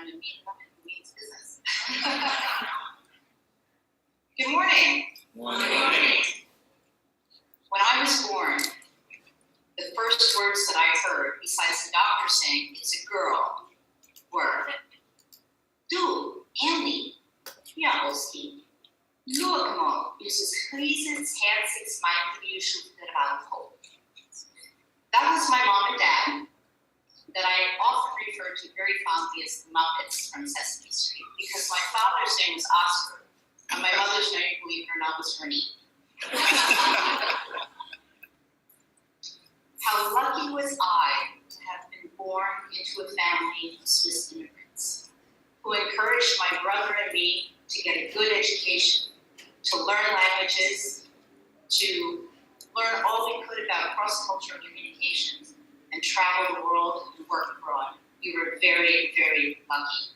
time to meet them and means business. Good morning. Morning. When I was born, the first words that I heard, besides the doctor saying, "It's a girl," were, "Du, Andy, ja, Osti, schau mal, dieses riesens herziges Mädchen der Waldhof." That was my mom and dad, that I often refer to very fondly as the Muppets from Sesame Street, because my father's name was Oscar, and my mother's name, believe it or not, was Ernie. How lucky was I to have been born into a family of Swiss immigrants, who encouraged my brother and me to get a good education, to learn languages, to learn all we could about cross-cultural communications, and travel the world and work abroad. We were very, very lucky.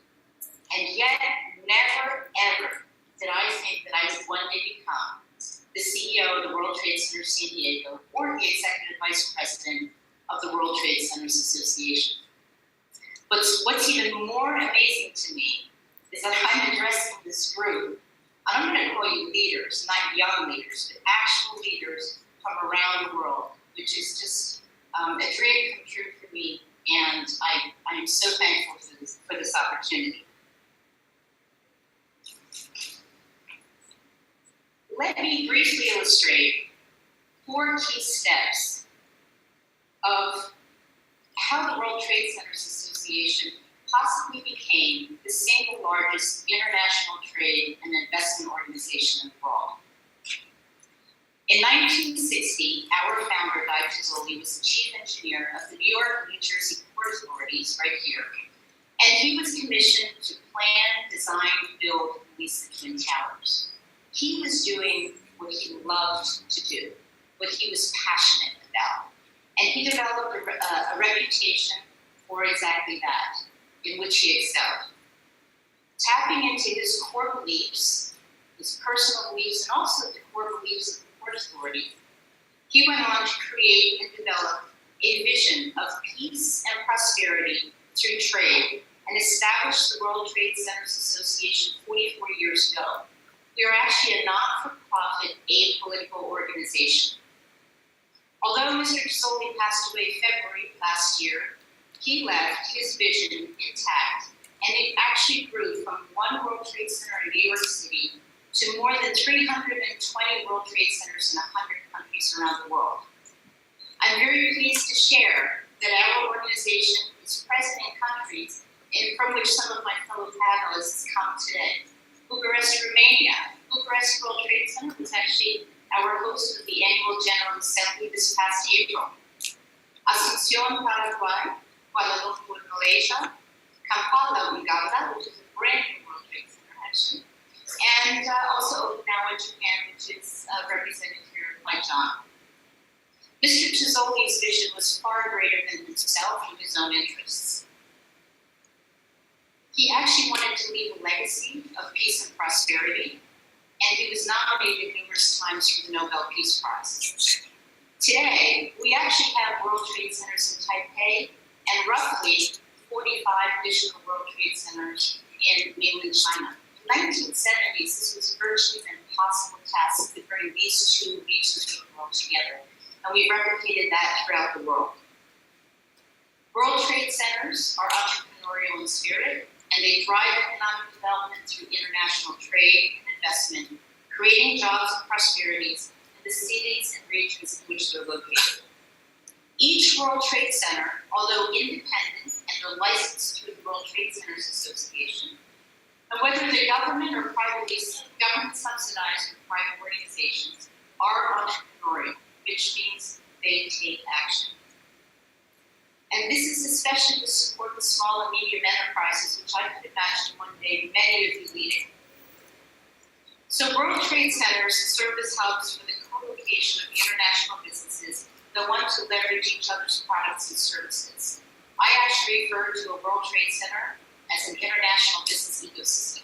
And yet, never, ever did I think that I would one day become the CEO of the World Trade Center San Diego or the Executive Vice President of the World Trade Centers Association. But what's even more amazing to me is that I'm addressing this group, and I'm going to call you leaders, not young leaders, but actual leaders from around the world, which is just a dream come true for me, and I am so thankful for this opportunity. Let me briefly illustrate 4 key steps of how the World Trade Centers Association possibly became the single largest international trade and investment organization in the world. In 1960, our founder, Guy Pizzoli, was the chief engineer of the New York, New Jersey Port Authorities, right here, and he was commissioned to plan, design, build, and lease the Twin Towers. He was doing what he loved to do, what he was passionate about, and he developed a reputation for exactly that, in which he excelled. Tapping into his core beliefs, his personal beliefs, and also the core beliefs of the Port Authority, he went on to create and develop a vision of peace and prosperity through trade and established the World Trade Centers Association 44 years ago. We are actually a not-for-profit, apolitical organization. Although Mr. Pizzoli passed away in February last year, he left his vision intact, and it actually grew from one World Trade Center in New York City to more than 320 World Trade Centers in 100 countries around the world. I'm very pleased to share that our organization is present in countries from which some of my fellow panelists come today. Bucharest, Romania. Bucharest World Trade Center was actually our host of the annual General Assembly this past April. Asunción, Paraguay, Kuala Lumpur, Malaysia, Kampala, Uganda, which is a brand new World Trade Center actually, and also Okinawa, Japan, which is represented here by John. Mr. Pizzoli's vision was far greater than himself and his own interests. He actually wanted to leave a legacy of peace and prosperity, and he was nominated numerous times for the Nobel Peace Prize. Today, we actually have World Trade Centers in Taipei and roughly 45 additional World Trade Centers in mainland China. In the 1970s, this was virtually an impossible task to bring these 2 regions of the world together, and we replicated that throughout the world. World Trade Centers are entrepreneurial in spirit, and they drive economic development through international trade and investment, creating jobs and prosperities in the cities and regions in which they're located. Each World Trade Center, although independent and they're licensed through the World Trade Centers Association, and whether they're government or government subsidized or private organizations, are entrepreneurial, which means they take action. And this is especially to support the small and medium enterprises, which I could imagine one day many of you leading. So World Trade Centers serve as hubs for the co-location of international businesses that want to leverage each other's products and services. I actually refer to a World Trade Center as an international business ecosystem.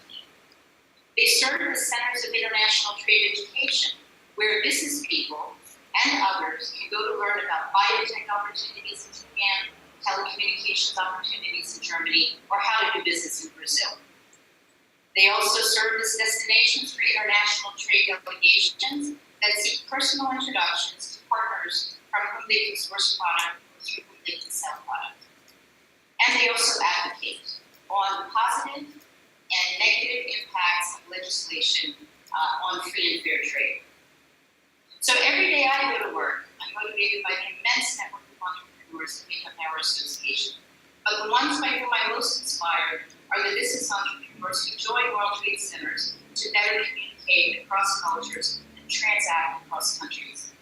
They serve as centers of international trade education, where business people and others can go to learn about biotech opportunities in Japan, telecommunications opportunities in Germany, or how to do business in Brazil. They also serve as destinations for international trade delegations that seek personal introductions to partners from whom they can source product or through whom they can sell product. And they also advocate on positive and negative impacts of legislation on free and fair trade. So every day I go to work, I'm motivated by the immense network of entrepreneurs that make up our association. But the ones by whom I'm most inspired are the business entrepreneurs who join World Trade Centers to better communicate across cultures and transact across countries.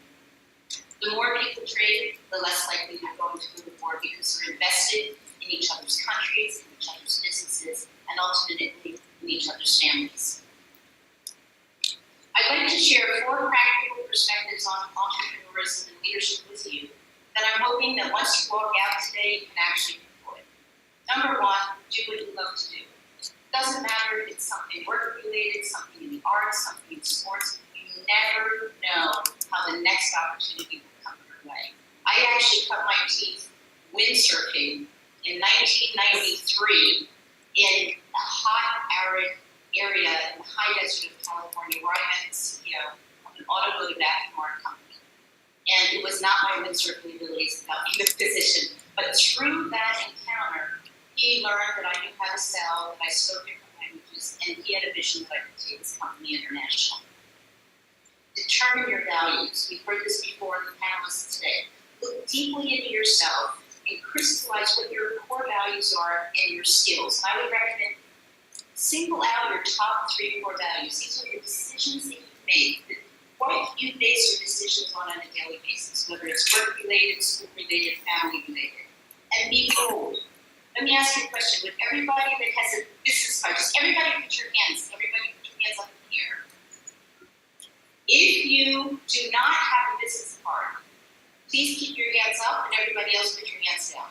The more people trade, the less likely they're going to move forward because they're invested in each other's countries, in each other's businesses, and ultimately in each other's families. I'd like to share 4 practical perspectives on entrepreneurism and leadership with you that I'm hoping that once you walk out today, you can actually employ. Number 1, do what you love to do. It doesn't matter if it's something work-related, something in the arts, something in sports. You never know how the next opportunity will come your way. I actually cut my teeth windsurfing in 1993 in a hot, arid area in the high desert of California where I met the CEO of an automotive aftermarket company. And it was not my windsurfing abilities that got me in the position, but through that encounter, he learned that I knew how to sell, that I spoke different languages, and he had a vision that I could take this company international. Determine your values. We've heard this before in the panelists today. Look deeply into yourself and crystallize what your core values are and your skills. And I would recommend single out your top 3 core values. These are your decisions that you make. What you base your decisions on a daily basis, whether it's work-related, school-related, family-related. And be bold. Let me ask you a question. With everybody that has a business card, just everybody put your hands up in the air. If you do not have a business card, please keep your hands up and everybody else put your hands down.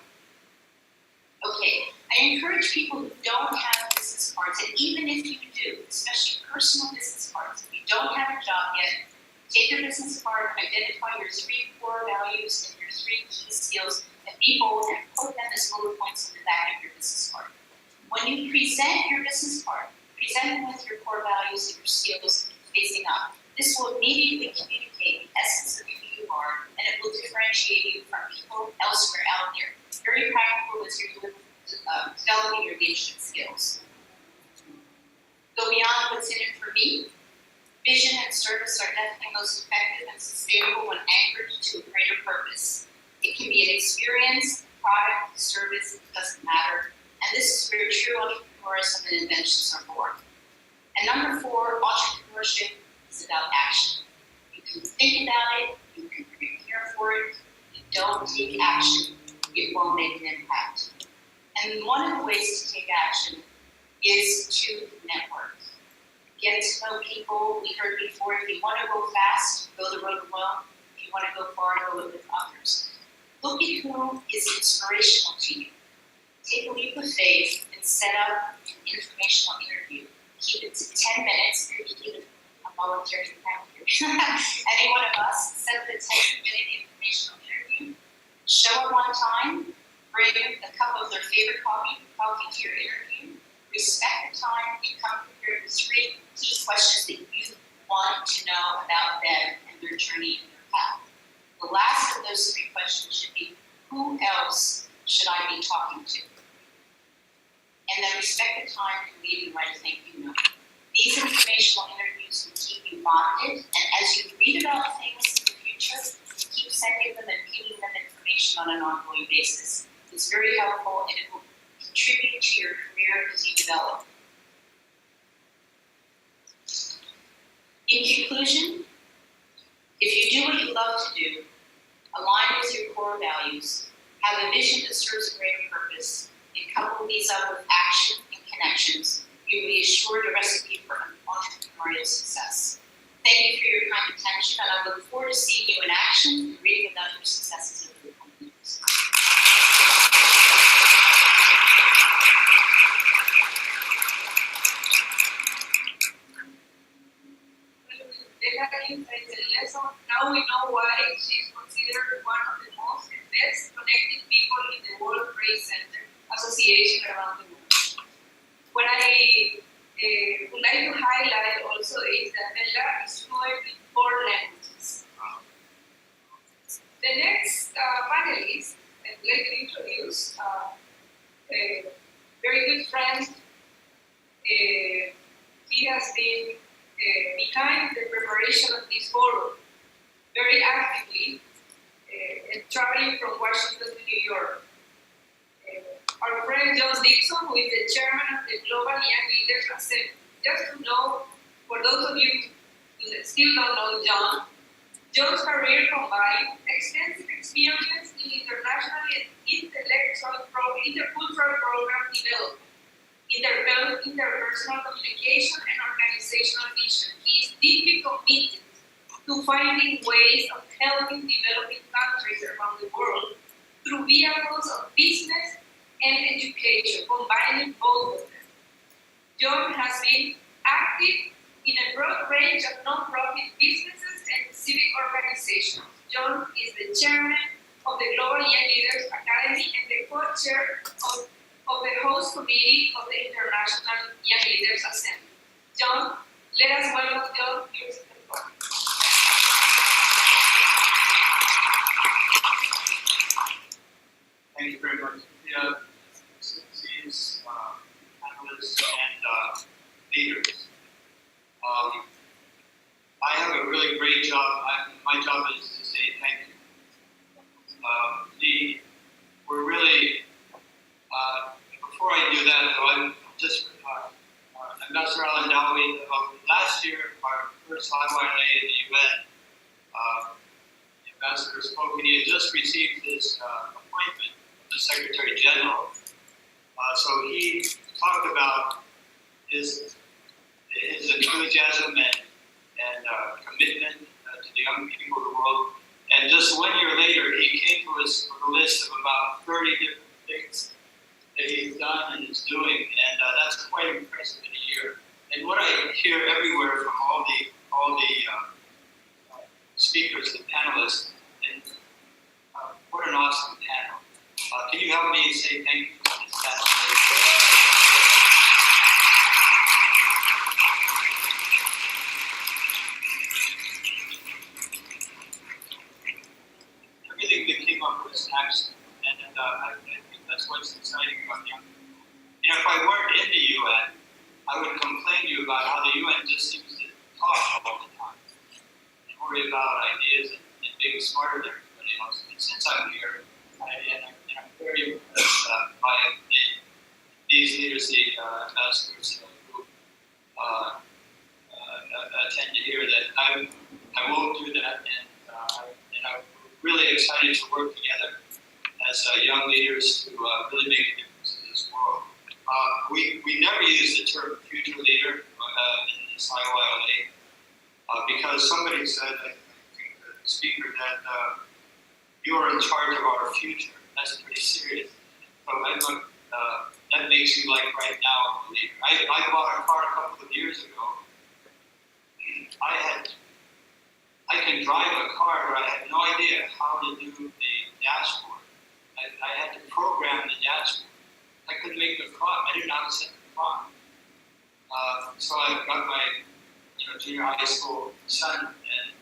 Okay, I encourage people who don't have business cards, and even if you do, especially personal business cards, if you don't have a job yet, take your business card, identify your 3 core values and your 3 key skills, and be bold and put them as bullet points on the back of your business card. When you present your business card, present them with your core values and your skills facing up. This will immediately communicate the essence of who you are, and it will differentiate you from people elsewhere out there. Very practical as you're developing your leadership skills. Go beyond what's in it for me. Vision and service are definitely most effective and sustainable when anchored to a greater purpose. It can be an experience, product, service, it doesn't matter. And this is where true entrepreneurism and inventions are born. And number 4, entrepreneurship is about action. You can think about it, you can prepare for it. If you don't take action, it won't make an impact. And one of the ways to take action is to network. Get to know people. We heard before, if you want to go fast, go the road alone. If you want to go far, go with others. Look at who is inspirational to you. Take a leap of faith and set up an informational interview. Keep it to 10 minutes, maybe even a voluntary calendar. Any one of us, set up a 10-minute informational interview. Show up on time, bring a cup of their favorite coffee to your interview, respect the time, and come prepared with 3 key questions that you want to know about them and their journey and their path. The last of those 3 questions should be, who else should I be talking to? And then respect the time and leave the right thing you know. These informational interviews will keep you bonded, and as you read about things in the future, keep sending them and giving them information on an ongoing basis. It's very helpful, and it will contribute to your career as you develop. In conclusion, if you do what you love to do, align with your core values, have a vision that serves a greater purpose, and couple these up with action and connections, you will be assured a recipe for entrepreneurial success. Thank you for your kind attention, and I look forward to seeing you in action and reading about your successes over the coming years. Now we know why she's considered one of the most best connected people in the World Trade Center Association around the world. What I would like to highlight also is that IYLA is fluent in 4 languages. The next panelist I'd like to introduce a very good friend. He has been behind the preparation of this forum very actively, traveling from Washington to New York. Our friend John Dixon, who is the chairman of the Global Young Leaders Assembly. Just to know, for those of you who still don't know John, John's career combined extensive experience in international and intercultural program development, interpersonal communication, and organizational vision. He is deeply committed to finding ways of helping developing countries around the world through vehicles of business and education, combining both of them. John has been active in a broad range of non-profit businesses and civic organizations. John is the chairman of the Global Young Leaders Academy and the co-chair of the host committee of the International Young Leaders Assembly. John, let us welcome John. Here's the floor. Thank you very much. Panelists and leaders. I have a really great job. My job is to say thank you. We're really, before I do that though, I'm just, Ambassador Al-Andawi, last year, our first IYLA in the UN, the ambassador spoke and he had just received his appointment from the Secretary General. So he talked about his enthusiasm and commitment to the young people of the world. And just 1 year later, he came to us with a list of about 30 different things that he's done and is doing, and that's quite impressive in a year. And what I hear everywhere from all the speakers and panelists, and what an awesome panel. Can you help me say thank you to this panel? Everything that came up was excellent, and I think that's what's exciting about young people. And if I weren't in the UN, I would complain to you about how the UN just seems to talk all the time and worry about ideas and being smarter than everybody else. And since I'm here, I'm very impressed by these leaders, the ambassadors who attend to hear that I won't do that, and I'm really excited to work together as young leaders to really make a difference in this world. We never use the term future leader in this IYLA because somebody said, I think the speaker, that you are in charge of our future. That's pretty serious. So that makes you like right now a leader. I bought a car a couple of years ago. I can drive a car, but I had no idea how to do the dashboard. I had to program the dashboard. I couldn't make the clock. I didn't know how to set the clock. So I got my junior high school son, and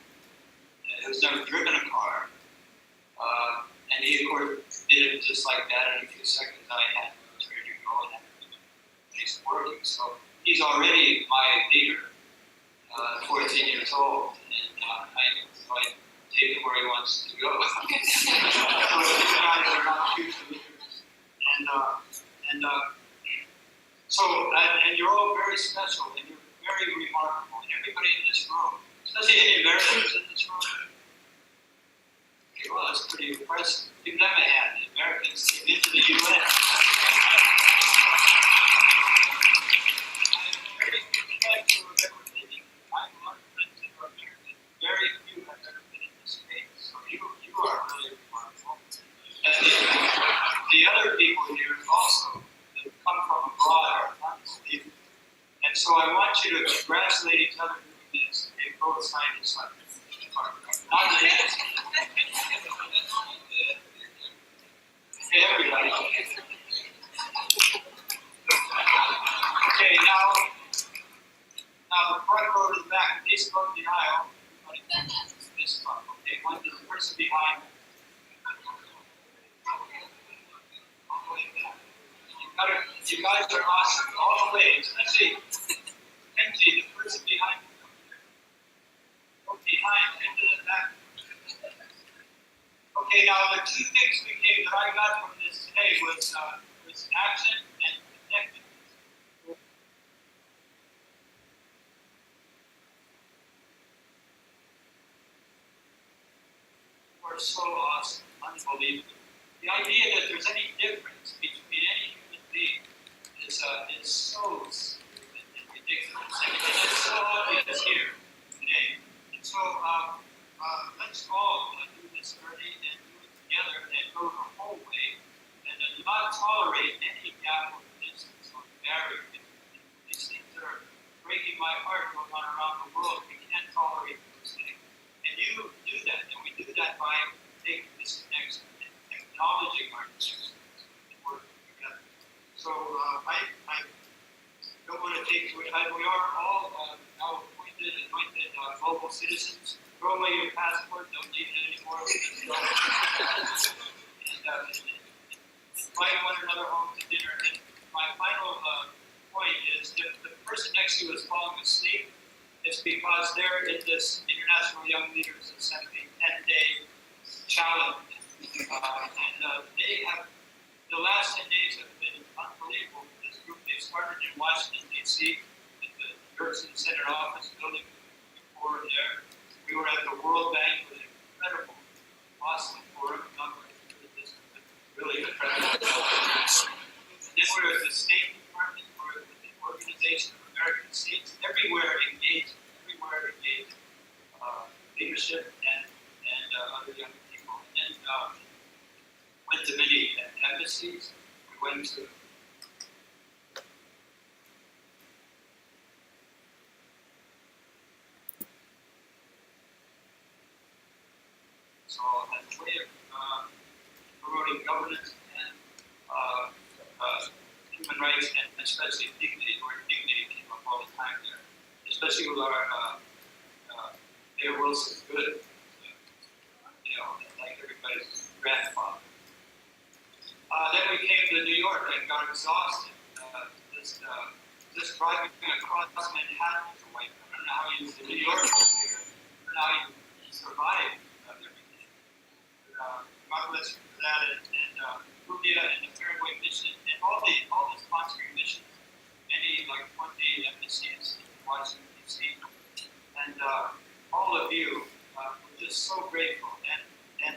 who's never driven a car. And he, of course, did it just like that. In a few seconds, I had it ready to go, and he's working. So he's already my leader, 14 years old, and I take him where he wants to go. So these guys are not future leaders, and you're all very special, and you're very remarkable, and everybody in this room, especially any Americans in this room. Okay, well, that's pretty impressive. Give them a hand. The Americans came into the UN. I'm very thankful of everything. I'm one friends that are American. Very few have ever been in this space. So you are really remarkable. And the other people here also that come from abroad are unbelievable. And so I want you to congratulate each other for this. Okay, both sides and sides. Not the everybody. Okay, now the front row to the back, this row to the aisle, this front. Okay, one to the person behind. You guys are awesome, all the ways. Let's see. Kenji, the person behind. Go behind, into the back. Okay, now the two things that I got from this today was action and connected. Are so awesome, unbelievable. The idea that there's any difference between any human being is so stupid and ridiculous, and it's so obvious here today. And so let's all do this early and do it together and go the whole way, and not tolerate any gap or distance or barrier. These things that are breaking my heart going on around the world, we can't tolerate those things. And you do that, and we do that by taking this connection and acknowledging our differences and working together. So I don't want to take too much time. We are all now appointed, anointed global citizens. Throw away your passport, don't need it anymore. And invite one another home to dinner. And my final point is if the person next to you is falling asleep, it's because they're in this International Young Leaders Assembly 10-day challenge. They have, the last 10 days have been unbelievable for this group. They started in Washington, D.C., at the Gerson Center office building before there. We were at the World Bank with an incredible, awesome forum. Really incredible. And then we're at the State Department, we're at the Organization of American States, everywhere engaged, leadership and other young people. And then went to many embassies. We went to so as a way of promoting governance and human rights and especially dignity, where dignity came up all the time there, especially with our Mayor Wilson's good, like everybody's grandfather. Then we came to New York and got exhausted. Just driving across Manhattan to White House. I don't know how you, the New York was here, I don't know how you survived everything. God bless you for that, and Rubia and the Paraguay mission, and all the sponsoring missions, many like 20 embassies in Washington, D.C. And all of you, we're just so grateful. And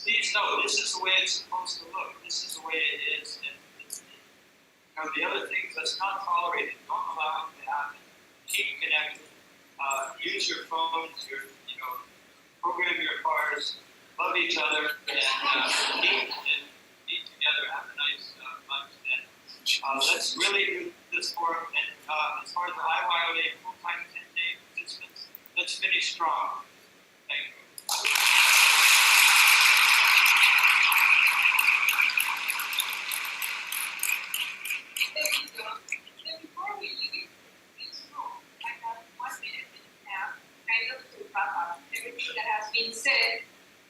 please know, this is the way it's supposed to look. This is the way it is. And the other things, let's not tolerate it. Don't allow it to happen. Keep connected. Use your phones. Program your cars. Love each other. And eat together. Have a nice lunch. And let's really do this forum. And as far as the IYLA full-time 10-day participants, let's finish strong. Thank you. Thank you, John. And before we leave this room, I have 1 minute and a half kind of to wrap up everything that has been said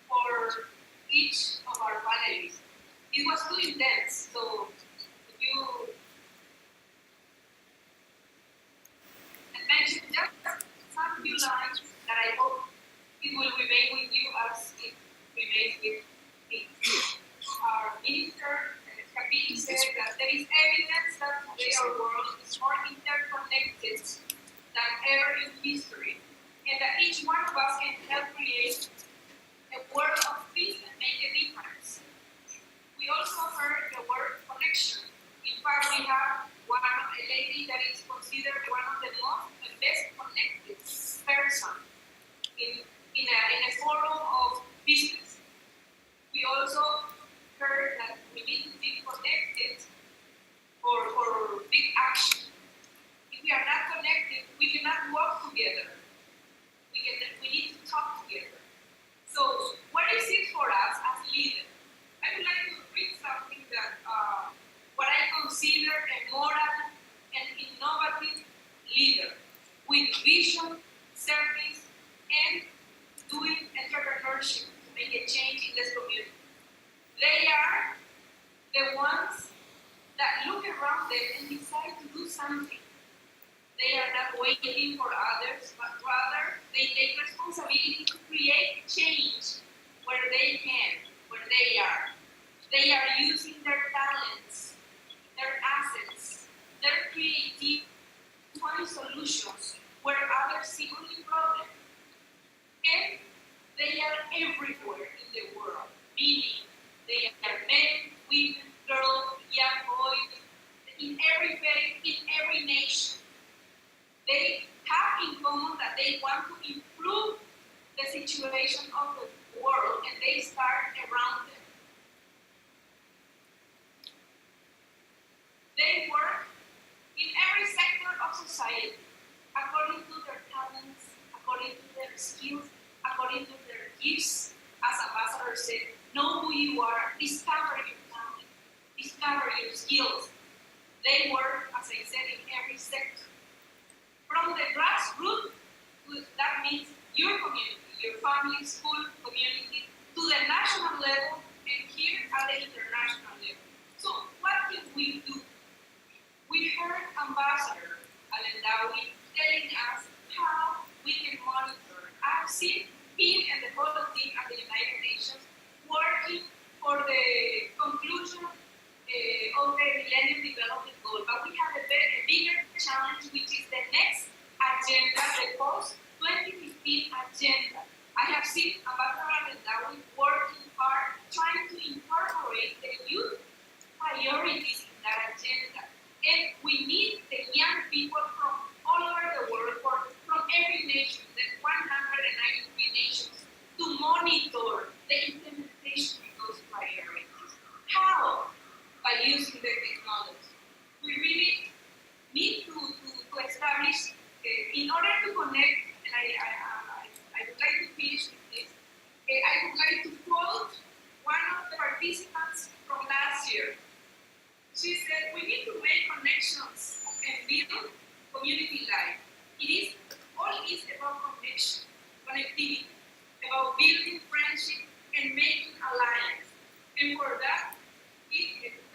for each of our panelists. It was too intense, so you mentioned just some few lines that I hope it will remain with you as it remains with me. Our minister, Capini, said that there is evidence that today our world is more interconnected than ever in history, and that each one of us can help create a world of peace and make a difference. We also heard the word connection. In fact, we have a lady that is considered one of the best connected person in a forum of business. We also heard that we need to be connected for big action. If we are not connected, we cannot work together. We need to talk together. So, what is it for us as leaders? I would like to the ones that look around them and decide to do something. They are not waiting for others, but rather they take responsibility to create change where they can, where they are. They are using their talents, their assets, their creativity to find solutions where others see only problems. And they are everywhere in the world, meaning they are men, women, girls, young boys, in every faith, in every nation. They have in common that they want to improve the situation of the world, and they start around them. They work in every sector of society according to their talents, according to their skills, according to their gifts. As Ambassador said, know who you are, discover your talent, discover your skills. They work, as I said, in every sector. From the grassroots, that means your community, your family, school, community, to the national level, and here at the international level. So what can we do? We heard Ambassador Alendawi telling us how we can monitor. I've seen him and the whole team at the United Nations working for the conclusion of the Millennium Development Goal, but we have a bigger challenge, which is the next agenda, the post-2015 agenda. I have seen Ambassador Alendawi working hard, trying to incorporate the youth priorities in that agenda. And we need the young people from all over the world, from every nation, the 193 nations, to monitor the implementation of those priorities. How? By using the technology. We really need to establish, in order to connect, and I would like to finish with this, I would like to quote one of the participants from last year. She said, we need to make connections and build community life. All is about connection, connectivity, about building friendship and making alliance. And for that,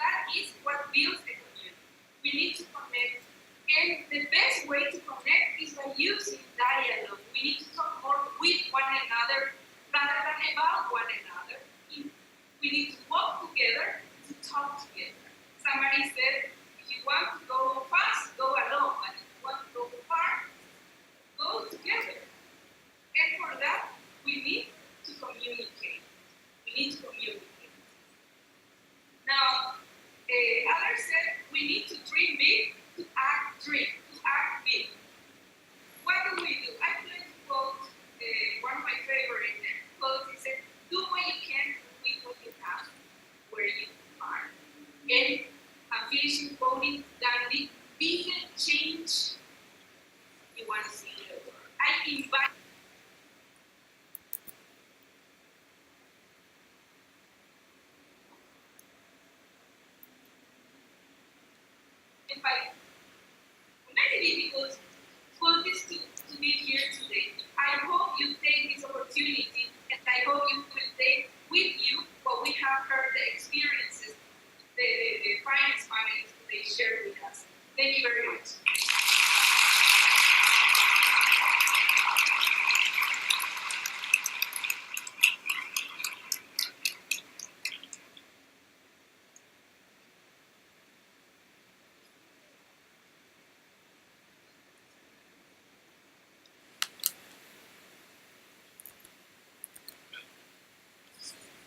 that is what builds a community. We need to connect. And the best way to connect is by using dialogue. We need to talk more with one another rather than about one another. We need to walk together, to talk together. Somebody said, if you want to go fast, go alone. But if you want to go far, go together. And for that, we need to communicate. We need to communicate. Now, others said we need to dream big, to act big. What do we do? I'm going to quote one of my favorite quotes. He said, do what you can with what you have, where you are. And I'm finishing quoting Gandhi, be the change you want to see in the world. I invite many difficult qualities to be here today. I hope you take this opportunity, and I hope you will take with you what we have heard, the experiences, the finance panelists they share with us. Thank you very much.